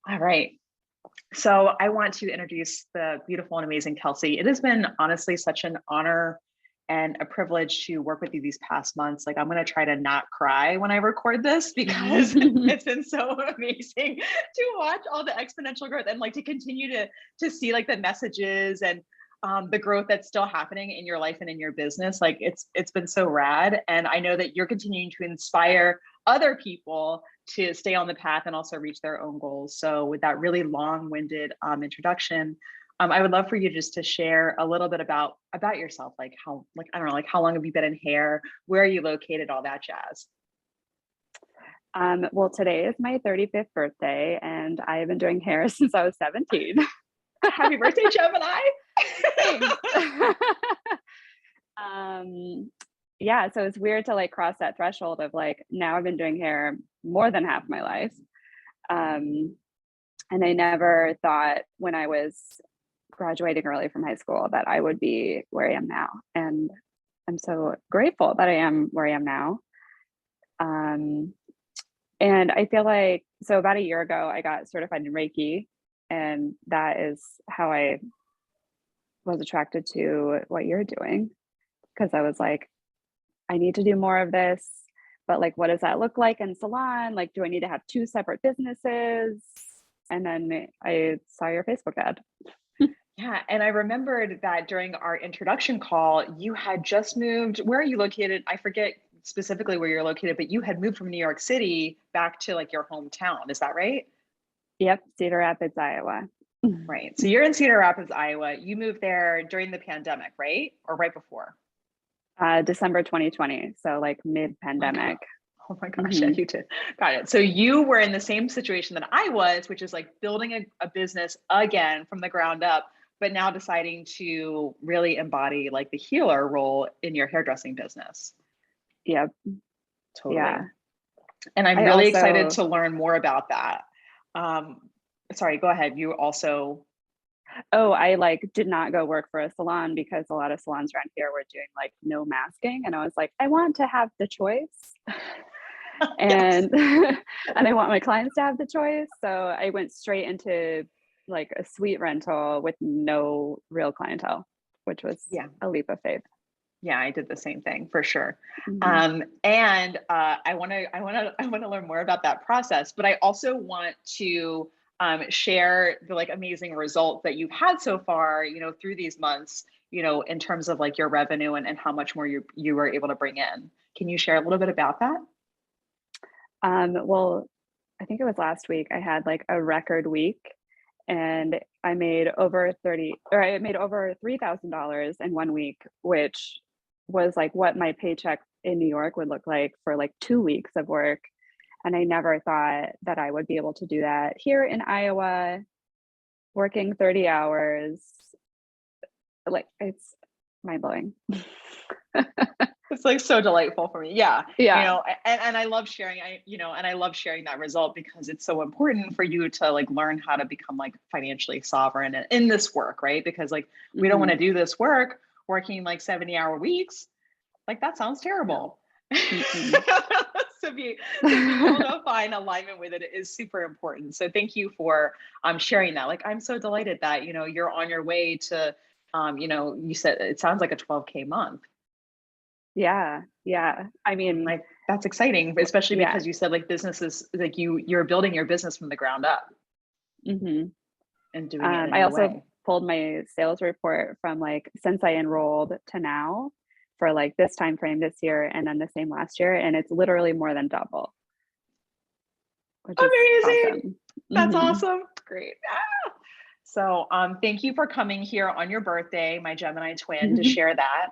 All right. So I want to introduce the beautiful and amazing Kelsey. It has been honestly such an honor and a privilege to work with you these past months. Like I'm going to try to not cry when I record this because it's been so amazing to watch all the exponential growth and like to continue to see like the messages and the growth that's still happening in your life and in your business. Like it's been so rad. And I know that you're continuing to inspire other people to stay on the path and also reach their own goals. So with that really long-winded introduction, I would love for you just to share a little bit about yourself, like how, like I don't know, like how long have you been in hair, where are you located, all that jazz. Well, today is my 35th birthday, and I have been doing hair since I was 17. Happy birthday, Gemini. Yeah, so it's weird to like cross that threshold of like, now I've been doing hair more than half my life. And I never thought when I was graduating early from high school that I would be where I am now. And I'm so grateful that I am where I am now. And I feel like, so about a year ago, I got certified in Reiki, and that is how I was attracted to what you're doing. Because I was like, I need to do more of this, but like, what does that look like in Salon? Like, do I need to have two separate businesses? And then I saw your Facebook ad. Yeah, and I remembered that during our introduction call, you had just moved. Where are you located? I forget specifically where you're located, but you had moved from New York City back to like your hometown. Is that right? Yep, Cedar Rapids, Iowa. Right. So you're in Cedar Rapids, Iowa. You moved there during the pandemic, right? Or right before? December 2020, so like mid-pandemic. Oh my gosh, yeah, you did. Got it. So you were in the same situation that I was, which is like building a business again from the ground up, but now deciding to really embody like the healer role in your hairdressing business. Yep. Totally. Yeah. And I'm really excited to learn more about that. Sorry, go ahead. You also. Oh, I like did not go work for a salon because a lot of salons around here were doing like no masking. And I was like, I want to have the choice. And and I want my clients to have the choice. So I went straight into like a suite rental with no real clientele, which was a leap of faith. Yeah, I did the same thing for sure. And I want to learn more about that process, but I also want to share the like amazing results that you've had so far, you know, through these months, you know, in terms of like your revenue and how much more you were able to bring in. Can you share a little bit about that? Well, I think it was last week. I had like a record week, and I made over $3,000 in 1 week, which was like what my paycheck in New York would look like for like 2 weeks of work. And I never thought that I would be able to do that here in Iowa, working 30 hours. Like, it's mind blowing. It's like so delightful for me. Yeah. Yeah. You know, and I love sharing, and I love sharing that result because it's so important for you to like learn how to become like financially sovereign in this work, right? Because like, we don't want to do this work working like 70-hour weeks. Like that sounds terrible. So being able to find alignment with it is super important. So thank you for sharing that. Like, I'm so delighted that, you know, you're on your way to, you know, you said it sounds like a 12K month. Yeah. I mean, like that's exciting, especially because you said like businesses, like you're building your business from the ground up and doing it in I also way. pulled my sales report from like since I enrolled to now for like this time frame this year and then the same last year, and it's literally more than double. Which amazing. Awesome. That's awesome. Great. So thank you for coming here on your birthday, my Gemini twin, to share that.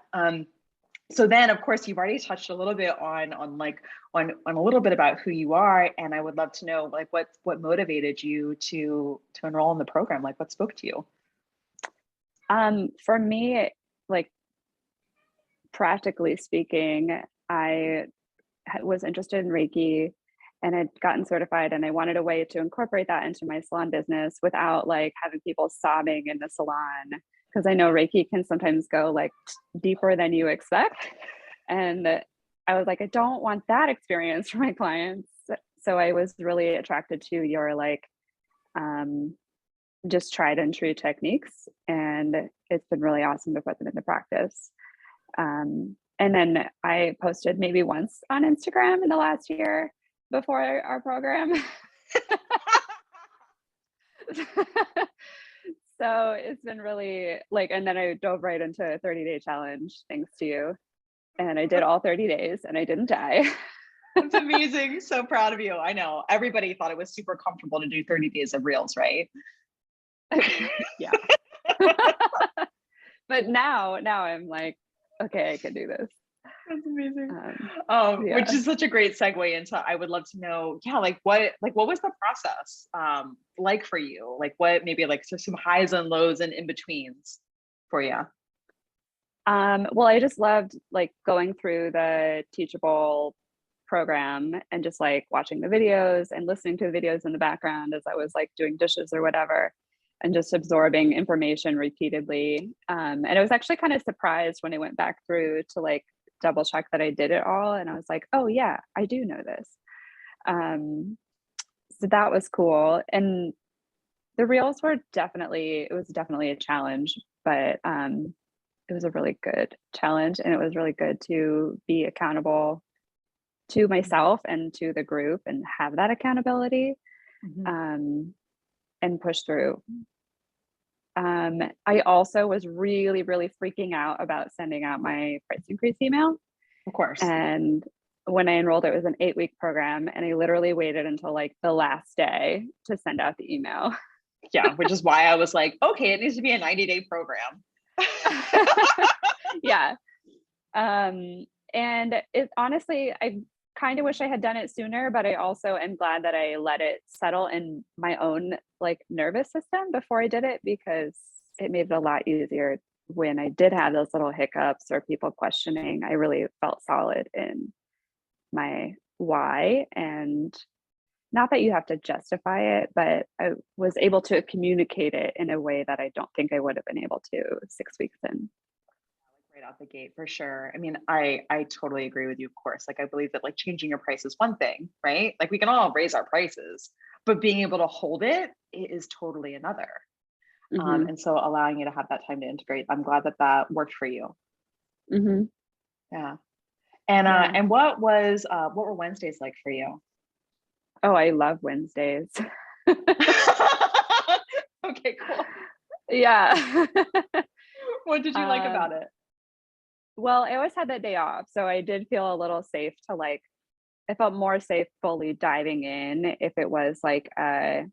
So then, of course, you've already touched a little bit on a little bit about who you are, and I would love to know like what motivated you to enroll in the program. Like, what spoke to you? For me, like practically speaking, I was interested in Reiki, and I'd gotten certified, and I wanted a way to incorporate that into my salon business without like having people sobbing in the salon. Because I know Reiki can sometimes go like deeper than you expect. And I was like, I don't want that experience for my clients. So I was really attracted to your like just tried and true techniques. And it's been really awesome to put them into practice. And then I posted maybe once on Instagram in the last year before our program. So it's been really like, and then I dove right into a 30-day challenge thanks to you. And I did all 30 days and I didn't die. That's amazing. So proud of you. I know everybody thought it was super comfortable to do 30 days of reels, right? Yeah. But now I'm like, okay, I can do this. That's amazing. Yeah. Which is such a great segue into, I would love to know, yeah, like what was the process like for you? Like what maybe like some highs and lows and in-betweens for you? Well, I just loved like going through the Teachable program and just like watching the videos and listening to the videos in the background as I was like doing dishes or whatever, and just absorbing information repeatedly. And I was actually kind of surprised when I went back through to like double check that I did it all. And I was like, oh yeah, I do know this. So that was cool. And the reels were it was definitely a challenge, but it was a really good challenge. And it was really good to be accountable to myself and to the group and have that accountability, and push through. I also was really, really freaking out about sending out my price increase email. Of course. And when I enrolled, it was an 8-week program. And I literally waited until like the last day to send out the email. Yeah, which is why I was like, okay, it needs to be a 90-day program. Yeah. And it honestly, I kind of wish I had done it sooner, but I also am glad that I let it settle in my own like nervous system before I did it, because it made it a lot easier when I did have those little hiccups or people questioning. I really felt solid in my why, and not that you have to justify it, but I was able to communicate it in a way that I don't think I would have been able to 6 weeks in. Right out the gate for sure. I mean, I totally agree with you, of course. Like I believe that like changing your price is one thing, right? Like we can all raise our prices, but being able to hold it is totally another. And so allowing you to have that time to integrate, I'm glad that that worked for you. Yeah. And what were Wednesdays like for you? Oh, I love Wednesdays. Okay, cool. Yeah. What did you like about it? Well, I always had that day off, so I did feel a little safe to like, I felt more safe fully diving in if it was like a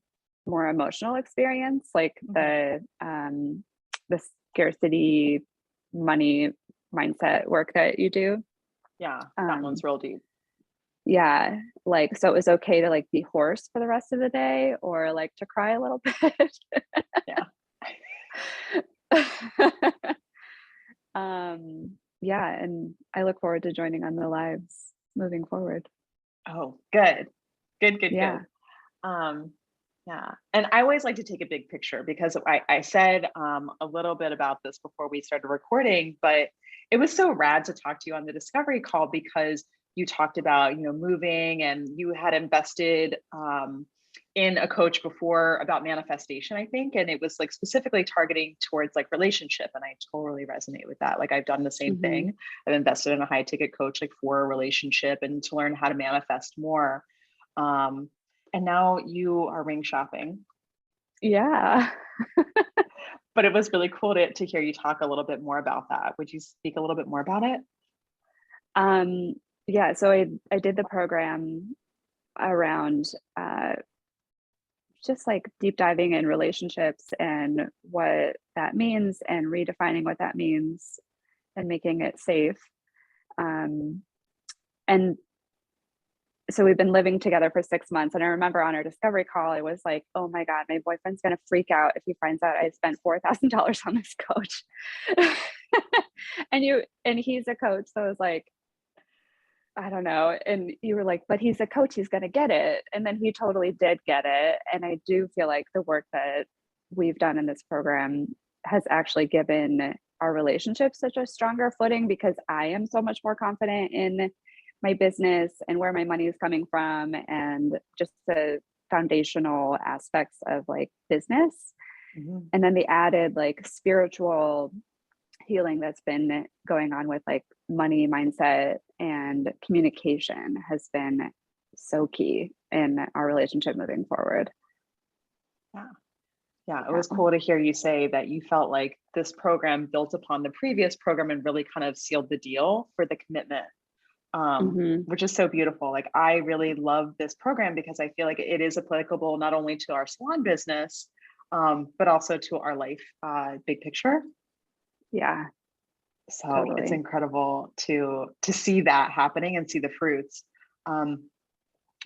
more emotional experience, like the scarcity money mindset work that you do. Yeah, that one's real deep. Yeah, like so it was okay to like be hoarse for the rest of the day or like to cry a little bit. Yeah. Yeah, and I look forward to joining on the lives moving forward. Oh, good. Good. Yeah. Yeah. And I always like to take a big picture because I said a little bit about this before we started recording, but it was so rad to talk to you on the discovery call because you talked about, moving and you had invested in a coach before about manifestation, I think. And it was like specifically targeting towards like relationship. And I totally resonate with that. Like I've done the same thing. I've invested in a high ticket coach, like for a relationship and to learn how to manifest more. And now you are ring shopping. Yeah. But it was really cool to hear you talk a little bit more about that. Would you speak a little bit more about it? Yeah, so I did the program around just like deep diving in relationships and what that means and redefining what that means and making it safe. And so we've been living together for 6 months. And I remember on our discovery call, I was like, oh my God, my boyfriend's going to freak out if he finds out I spent $4,000 on this coach. and he's a coach. So I was like, I don't know. And you were like, but he's a coach, he's going to get it. And then he totally did get it. And I do feel like the work that we've done in this program has actually given our relationship such a stronger footing because I am so much more confident in my business and where my money is coming from and just the foundational aspects of like business. Mhm. And then the added like spiritual healing that's been going on with like money mindset and communication has been so key in our relationship moving forward. Yeah. Yeah, it Yeah. was cool to hear you say that you felt like this program built upon the previous program and really kind of sealed the deal for the commitment, Hmm. which is so beautiful. Like, I really love this program because I feel like it is applicable not only to our salon business, but also to our life, big picture. Yeah, So it's totally. incredible to see that happening and see the fruits. Um,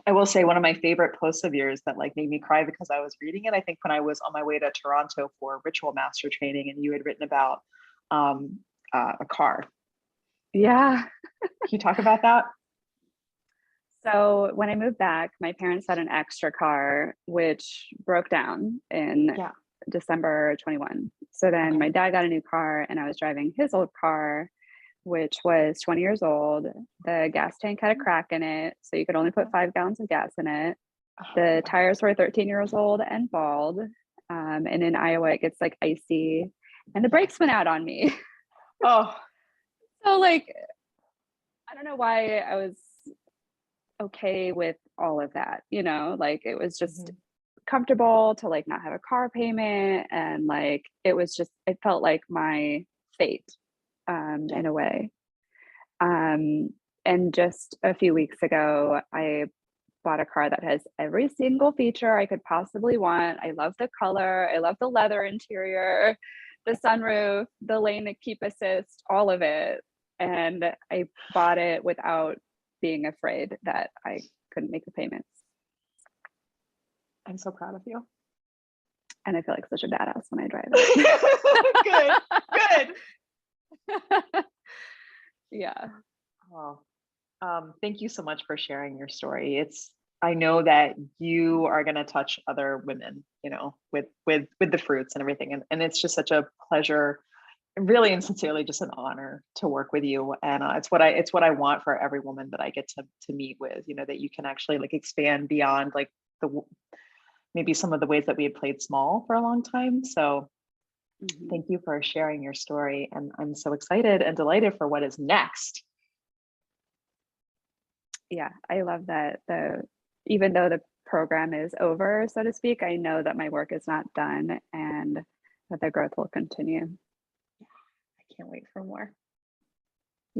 I will say one of my favorite posts of yours that like made me cry because I was reading it. I think when I was on my way to Toronto for ritual master training, and you had written about um, a car. Yeah. Can you talk about that? So when I moved back, my parents had an extra car which broke down in Yeah. December 21. So then Okay. my dad got a new car and I was driving his old car, which was 20 years old. The gas tank had a crack in it, so you could only put 5 gallons of gas in it. Oh, The God. tires were 13 years old and bald. And in Iowa, it gets like icy, and the Yeah. brakes went out on me. Oh. So, like, I don't know why I was okay with all of that, like it was just Mhm. comfortable to like not have a car payment. And like, it felt like my fate, Yeah. in a way. Um, and just a few weeks ago, I bought a car that has every single feature I could possibly want. I love the color, I love the leather interior, the sunroof, the lane keep assist, all of it. And I bought it without being afraid that I couldn't make the payments. I'm so proud of you. And I feel like such a badass when I drive Good. Good. it. Yeah. Oh, thank you so much for sharing your story. I know that you are going to touch other women, with the fruits and everything. And it's just such a pleasure, really and sincerely just an honor to work with you. And it's what I want for every woman that I get to meet with, that you can actually like expand beyond like maybe some of the ways that we had played small for a long time. So Mhm. thank you for sharing your story. And I'm so excited and delighted for what is next. Yeah, I love that even though the program is over, so to speak, I know that my work is not done and that the growth will continue. I can't wait for more.